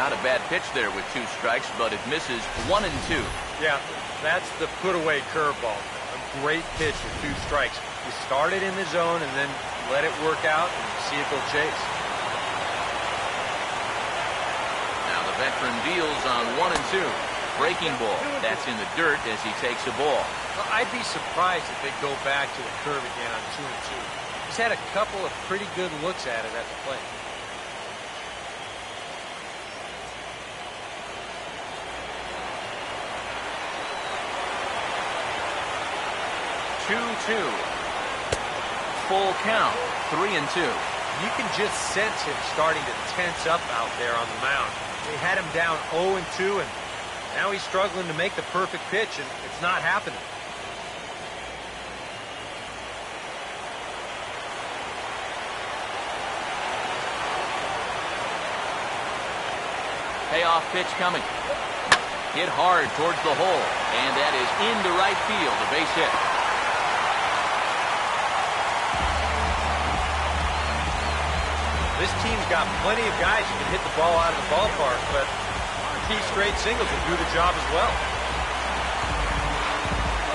Not a bad pitch there with 2 strikes, but it misses 1 and 2. Yeah, that's the put-away curveball. A great pitch with 2 strikes. You start it in the zone and then let it work out and see if they'll chase. Now the veteran deals on 1 and 2. Breaking ball. That's in the dirt as he takes a ball. Well, I'd be surprised if they go back to the curve again on 2 and 2. He's had a couple of pretty good looks at it at the plate. 2-2. Full count. 3 and 2. You can just sense him starting to tense up out there on the mound. They had him down 0 and 2, and now he's struggling to make the perfect pitch, and it's not happening. Payoff pitch coming. Hit hard towards the hole, and that is into right field, a base hit. This team's got plenty of guys who can hit the ball out of the ballpark, but key straight singles will do the job as well.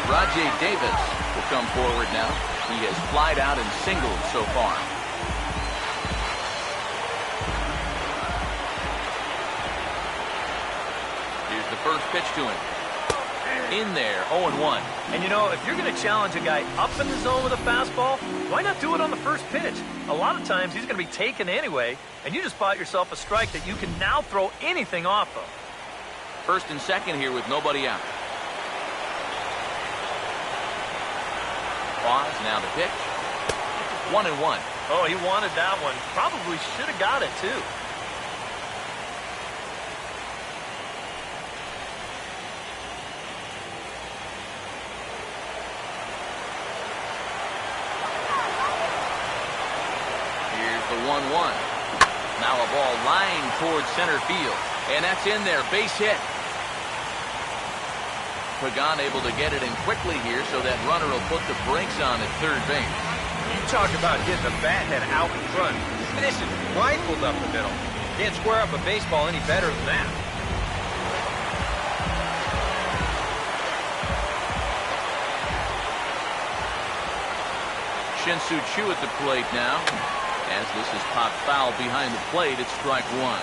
Rajay Davis will come forward now. He has flied out and singled so far. Here's the first pitch to him. In there, 0-1. And you know, if you're going to challenge a guy up in the zone with a fastball, why not do it on the first pitch? A lot of times he's going to be taken anyway, and you just bought yourself a strike that you can now throw anything off of. First and second here with nobody out. Pause, now the pitch. 1-1. Oh, he wanted that one. Probably should have got it, too. Here's the 1-1. Now a ball lying towards center field. And that's in there, base hit. Pagan able to get it in quickly here, so that runner will put the brakes on at third base. You talk about getting the bat head out in front. This is rifled up the middle. Can't square up a baseball any better than that. Shin-Soo Choo at the plate now. As this is popped foul behind the plate, it's strike one.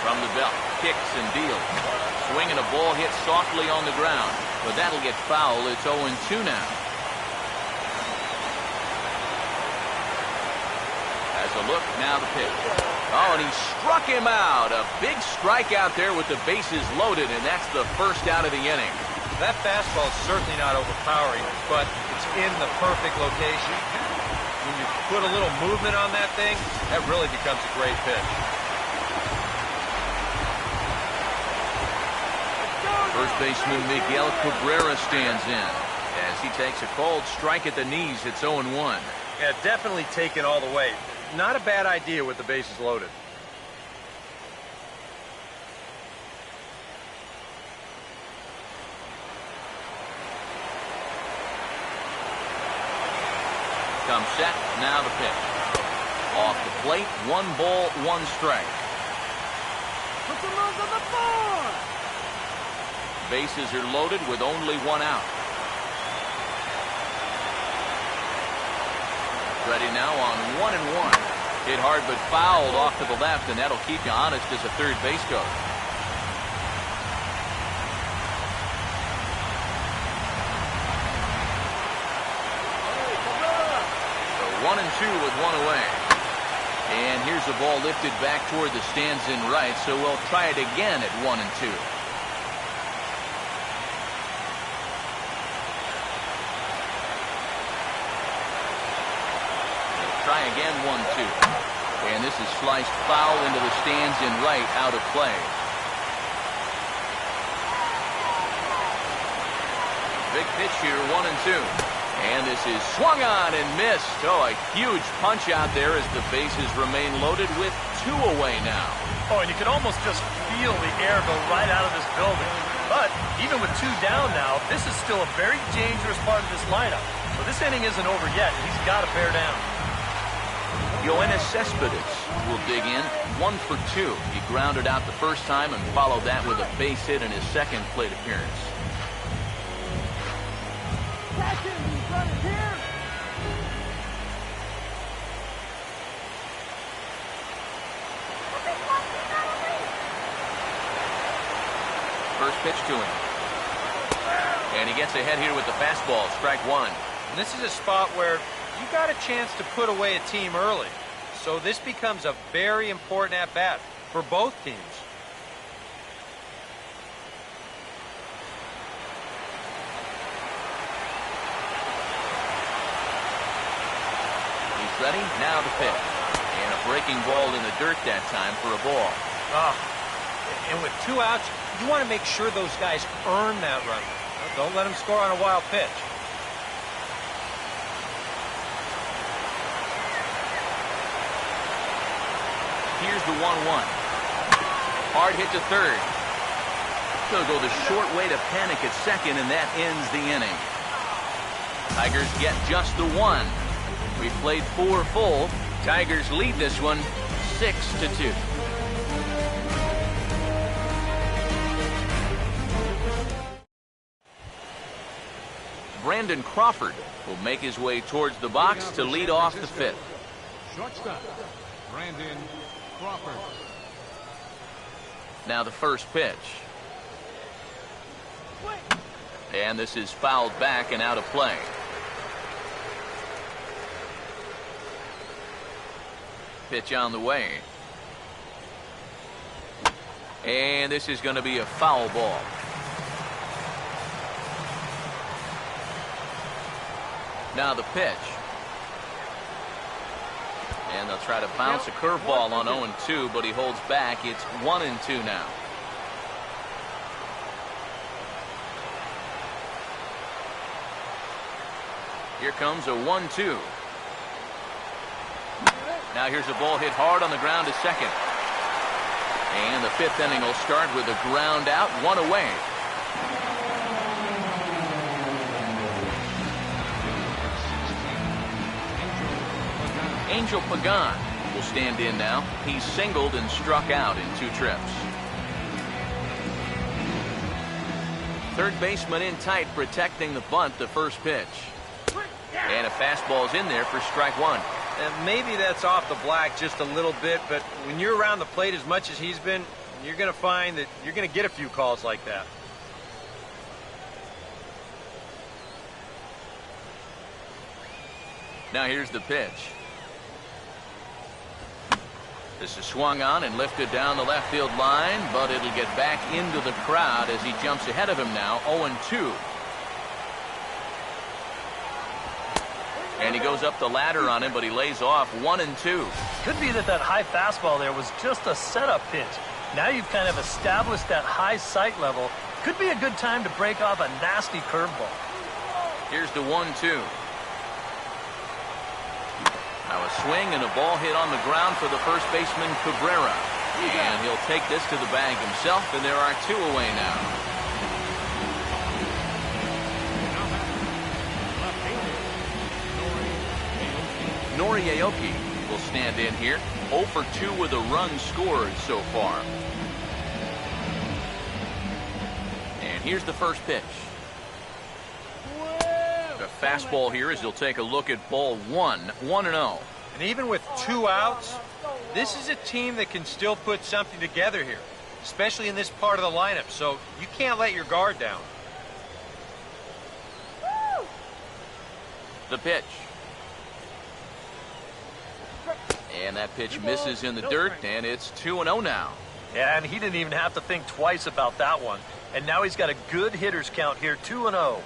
From the belt, kicks and deals. Swinging a ball hit softly on the ground, but that'll get foul. It's 0-2 now. As a look, now the pitch. Oh, and he struck him out. A big strikeout there with the bases loaded, and that's the first out of the inning. That fastball is certainly not overpowering, but it's in the perfect location. When you put a little movement on that thing, that really becomes a great pitch. First baseman Miguel Cabrera stands in as he takes a cold strike at the knees. It's 0-1. Yeah, definitely taken all the way. Not a bad idea with the bases loaded. Comes set, now the pitch. Off the plate, 1 ball, 1 strike. Put the runs on the board. Bases are loaded with only 1 out. Ready now on 1-1. Hit hard but fouled off to the left, and that'll keep you honest as a third base coach. So 1-2 with 1 away. And here's a ball lifted back toward the stands in right, so we'll try it again at 1-2. Try again, 1-2. And this is sliced foul into the stands in right, out of play. Big pitch here, 1-2. And this is swung on and missed. Oh, a huge punch out there as the bases remain loaded with 2 away now. Oh, and you can almost just feel the air go right out of this building. But even with 2 down now, this is still a very dangerous part of this lineup. So this inning isn't over yet. He's got to bear down. Yoenis Cespedes will dig in, 1 for 2. He grounded out the first time and followed that with a base hit in his second plate appearance. Catch him! He's running here! First pitch to him. And he gets ahead here with the fastball, strike 1. And this is a spot where you got a chance to put away a team early. So this becomes a very important at-bat for both teams. Ready? Now the pitch. And a breaking ball in the dirt that time for a ball. And with 2 outs, you want to make sure those guys earn that run. Don't let them score on a wild pitch. Here's the 1-1. Hard hit to third. He'll go the short way to panic at second, and that ends the inning. Tigers get just the 1. We played 4 full. Tigers lead this one 6-2. Brandon Crawford will make his way towards the box to lead off the 5th. Shortstop, Brandon Crawford. Now the first pitch. And this is fouled back and out of play. Pitch on the way. And this is going to be a foul ball. Now the pitch. And they'll try to bounce a curveball on 0-2, but he holds back. It's 1-2 now. Here comes a 1-2. Now here's a ball hit hard on the ground to second. And the 5th inning will start with a ground out, 1 away. Angel Pagan will stand in now. He's singled and struck out in 2 trips. Third baseman in tight, protecting the bunt, the first pitch. And a fastball's in there for strike 1. And maybe that's off the black just a little bit, but when you're around the plate as much as he's been, you're going to find that you're going to get a few calls like that. Now here's the pitch. This is swung on and lifted down the left field line, but it'll get back into the crowd as he jumps ahead of him now, 0-2. And he goes up the ladder on him, but he lays off 1-2. Could be that high fastball there was just a setup pitch. Now you've kind of established that high sight level. Could be a good time to break off a nasty curveball. Here's the 1-2. Now a swing and a ball hit on the ground for the first baseman, Cabrera. And he'll take this to the bag himself, and there are 2 away now. Nori Aoki will stand in here, 0 for 2 with a run scored so far. And here's the first pitch. A fastball here as he'll take a look at ball 1, 1-0. And even with 2 outs, this is a team that can still put something together here, especially in this part of the lineup, so you can't let your guard down. The pitch. And that pitch misses in the dirt, and it's 2-0 now. Yeah, and he didn't even have to think twice about that one. And now he's got a good hitters count here, 2-0.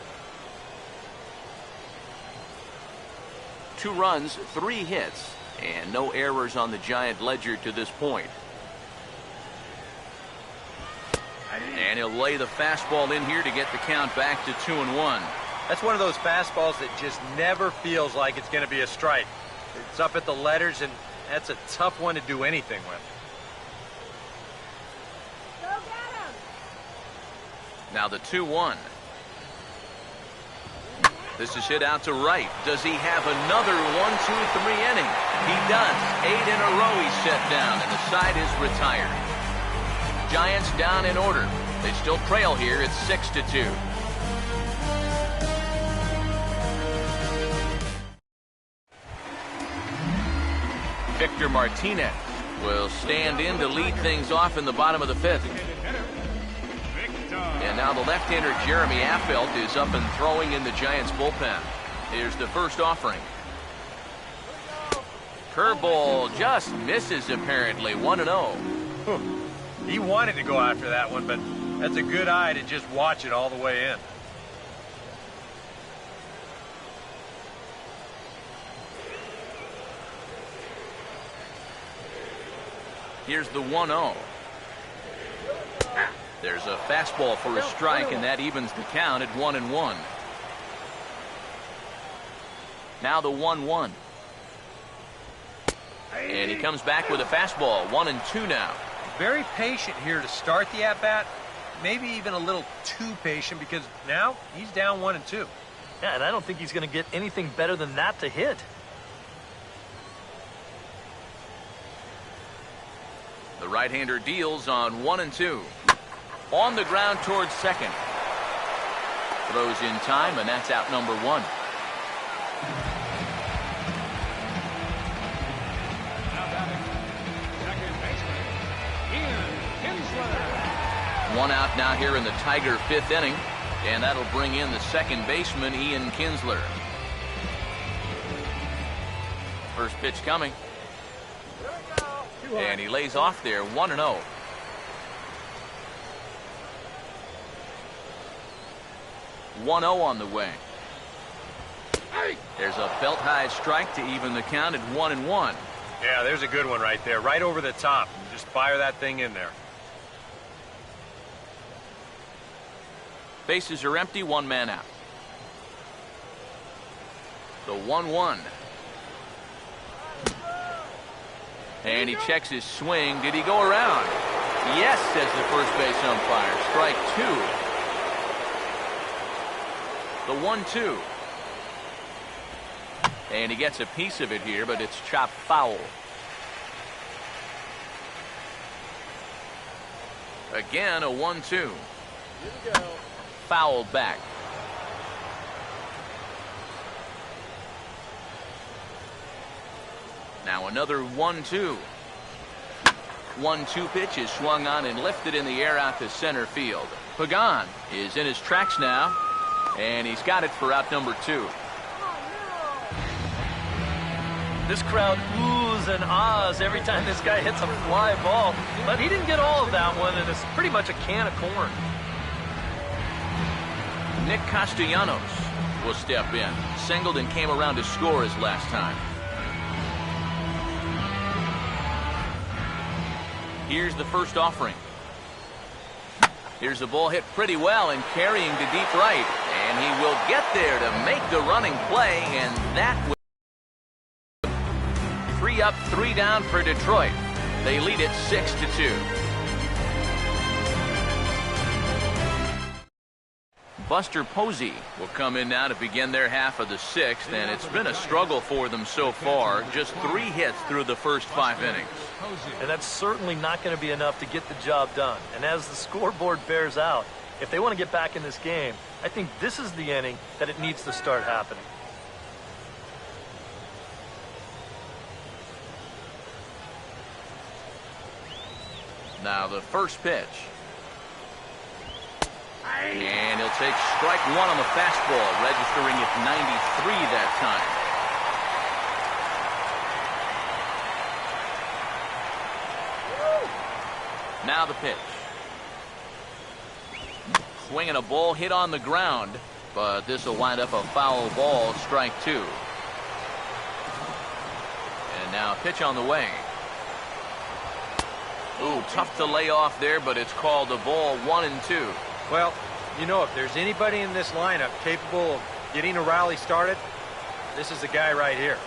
2 runs, 3 hits. And no errors on the Giant ledger to this point. And he'll lay the fastball in here to get the count back to 2-1. That's one of those fastballs that just never feels like it's going to be a strike. It's up at the letters, and that's a tough one to do anything with. Go get him! Now the 2-1. This is hit out to right. Does he have another 1-2-3 inning? He does. 8 in a row he's set down, and the side is retired. Giants down in order. They still trail here. It's 6-2. Victor Martinez will stand in to lead things off in the bottom of the 5th. And now the left-hander Jeremy Affeldt is up and throwing in the Giants bullpen. Here's the first offering. Curveball just misses apparently. 1-0. He wanted to go after that one, but that's a good eye to just watch it all the way in. Here's the 1-0. There's a fastball for a strike, and that evens the count at 1-1. Now the 1-1. And he comes back with a fastball. 1-2 now. Very patient here to start the at-bat. Maybe even a little too patient, because now he's down 1-2. Yeah, and I don't think he's going to get anything better than that to hit. The right-hander deals on 1-2. On the ground towards second. Throws in time, and that's out number 1. One out now here in the Tiger 5th inning, and that'll bring in the second baseman, Ian Kinsler. First pitch coming. And he lays off there. 1-0. On the way. There's a belt high strike to even the count at 1-1. Yeah, there's a good one right there, right over the top. Just fire that thing in there. Bases are empty, 1 man out. The 1-1. And he checks his swing. Did he go around? Yes, says the first base umpire. Strike 2. The 1-2. And he gets a piece of it here, but it's chopped foul. Again, a 1-2. Fouled back. Now another 1-2. 1-2 pitch is swung on and lifted in the air out to center field. Pagan is in his tracks now, and he's got it for out number 2. This crowd oohs and ahs every time this guy hits a fly ball, but he didn't get all of that one, and it's pretty much a can of corn. Nick Castellanos will step in. Singleton came around to score his last time. Here's the first offering. Here's the ball hit pretty well and carrying to deep right. And he will get there to make the running play, and that will 3 up, 3 down for Detroit. They lead it 6-2. Buster Posey will come in now to begin their half of the 6th, and it's been a struggle for them so far. Just 3 hits through the first 5 innings. And that's certainly not going to be enough to get the job done. And as the scoreboard bears out, if they want to get back in this game, I think this is the inning that it needs to start happening. Now the first pitch. And he'll take strike 1 on the fastball, registering at 93 that time. Now the pitch. Swinging a ball hit on the ground, but this will wind up a foul ball, strike 2. And Now pitch on the way. Ooh, tough to lay off there, but it's called a ball 1-2. Well, you know, if there's anybody in this lineup capable of getting a rally started, this is the guy right here.